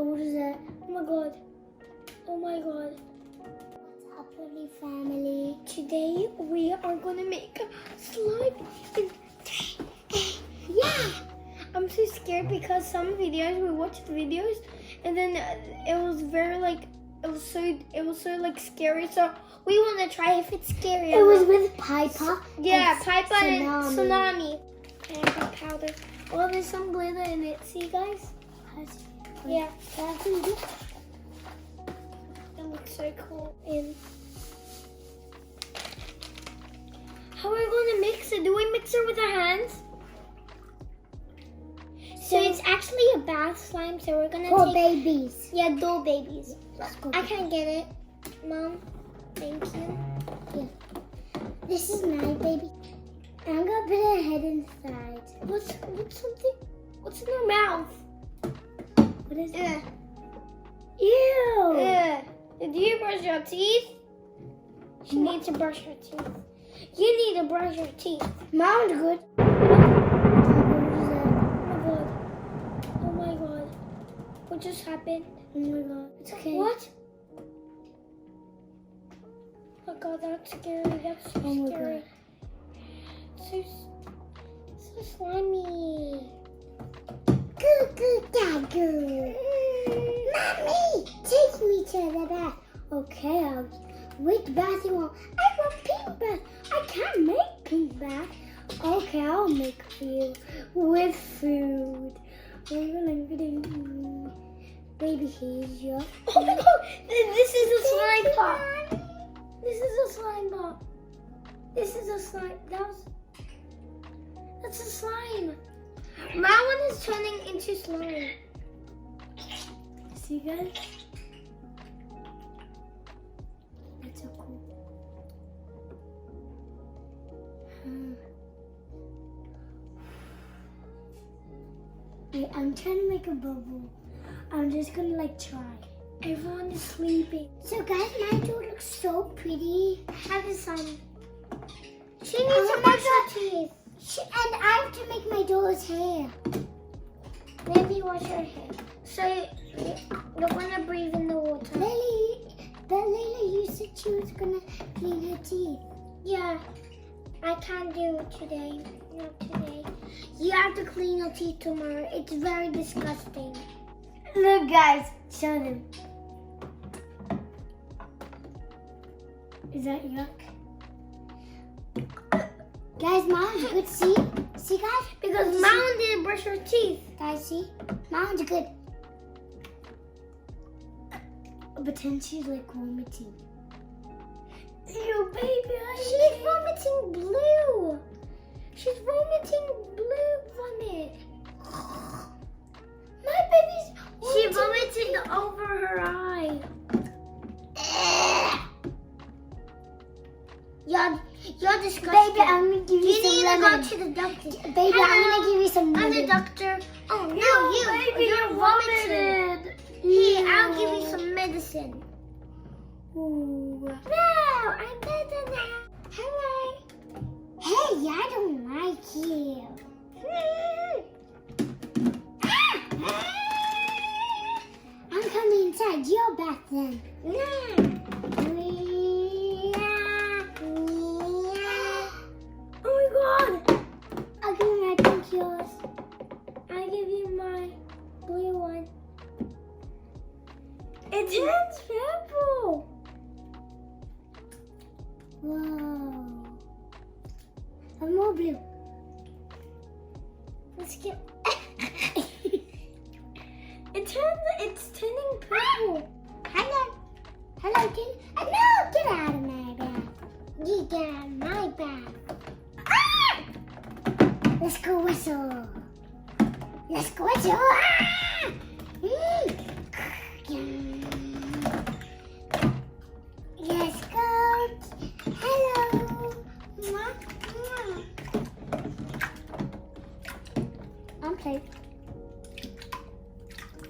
Oh, what is that? Oh my god. Oh my god. What's up, lovely family? Today we are gonna make a slime. Yeah! I'm so scared because some videos, we watched videos and then it was very like, it was so like scary. So we want to try if it's scary. It was with Piper. Yeah, and Piper and Tsunami. Tsunami. And powder. Oh, there's some glitter in it. See, guys? Yeah. It looks so cool. And how are we going to mix it? Do we mix it with our hands? So it's actually a bath slime. So we're going to For take... babies. Yeah, doll babies. Let's go. I can't get it. Mom, thank you. Yeah. This is my baby. I'm going to put her head inside. What's in her mouth? What is it? Ugh. Ew! Ugh. Did you brush your teeth? She needs to brush her teeth. You need to brush your teeth. Mom's good. Oh my god. What just happened? Oh my god. It's okay. What? Oh god, that's scary. That's so Oh my scary. So slimy. Goo. Mommy, take me to the bath. Okay, which bath you want? I want pink bath. I can't make pink bath. Okay, I'll make for you with food. Baby, here's your. Oh my god, this is a slime pop. This is a slime pop. This is a slime. That's a slime. My one is turning into slime. See, guys? That's so cool. Wait, I'm trying to make a bubble. I'm just gonna try. Everyone is sleeping. So guys, my door looks so pretty. Have the sun. She needs to brush her teeth. And I have to make my doll's hair. Maybe wash your hair. So you're gonna breathe in the water. Lily, you said she was gonna clean her teeth. Yeah, I can't do it today. Not today. You have to clean your teeth tomorrow. It's very disgusting. Look, guys, show them. Is that yuck? Guys, Mom's good. See, guys? Because Mom didn't brush her teeth. Guys, see? Mom's good. But then she's vomiting. Ew, baby. She's vomiting blue. She's vomiting blue vomit. My baby's She vomited over her eye. You're disgusting. Baby, I'm gonna give you some need lemon. to go to the doctor. Baby, I'm gonna give you some I'm lemon. the doctor. Oh no, baby, you're vomited. Here, I'll give you some medicine. Ooh. No, I'm better now. Hello. Hey, I don't like you. I'm coming inside your bath then. Oh my god. I'll give you my pink yours. I give you my blue one. It turns purple. Whoa. I'm more blue. Let's get. It's turning purple. Hello, Tin. No, get out of my bath. You get out of my bath. Ah! Let's go whistle. Let's go whistle. Ah! Let's go. Hello. I'm playing.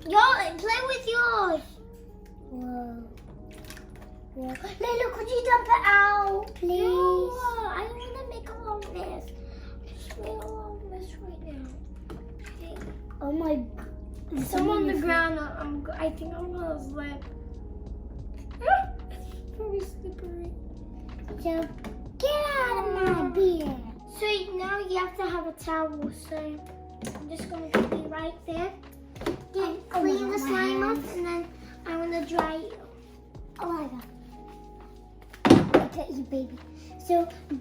Y'all play with yours. Whoa. Layla, could you dump it out, please? No, I don't want to make a long mess. Just make a long mess right now. Okay. Oh my Some on the ground. I think I'm gonna slip. It's very slippery. So get out of my beard. So now you have to have a towel. So I'm just gonna put you right there. Then clean the slime off, and then I'm gonna dry you. Oh my god. Look at you, baby. So, the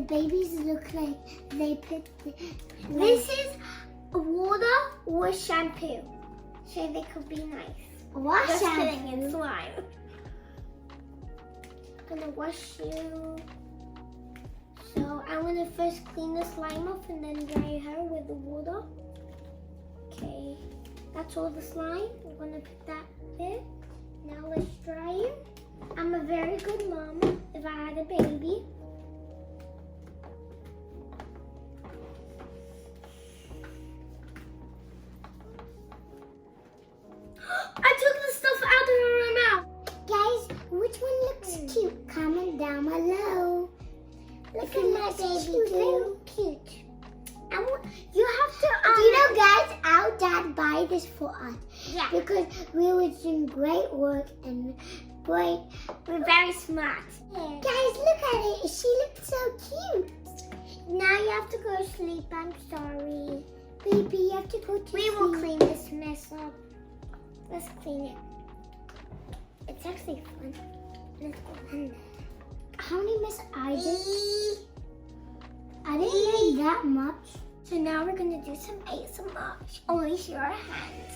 babies look like they put This is water or shampoo, so they could be nice. wash Just kidding, shampoo. it's slime. I'm gonna wash you. So I'm gonna first clean the slime off and then dry your hair with the water. Okay, that's all the slime. I'm gonna put that there. Now let's dry you. I'm a very good mom if I had a baby. I took the stuff out of her mouth. Guys, which one looks cute? Comment down below. Look at my baby too. Cute. You have to. Do you know, guys, our dad buy this for us. Yeah. Because we were doing great work and great. We're very smart. Guys, look at it. She looks so cute. Now you have to go to sleep. I'm sorry. Baby, you have to go to We sleep. will clean this mess up. Let's clean it. It's actually fun. Let's go in there. How many miss I did? I didn't make that much. So now we're gonna do some ASMR. Only your hands.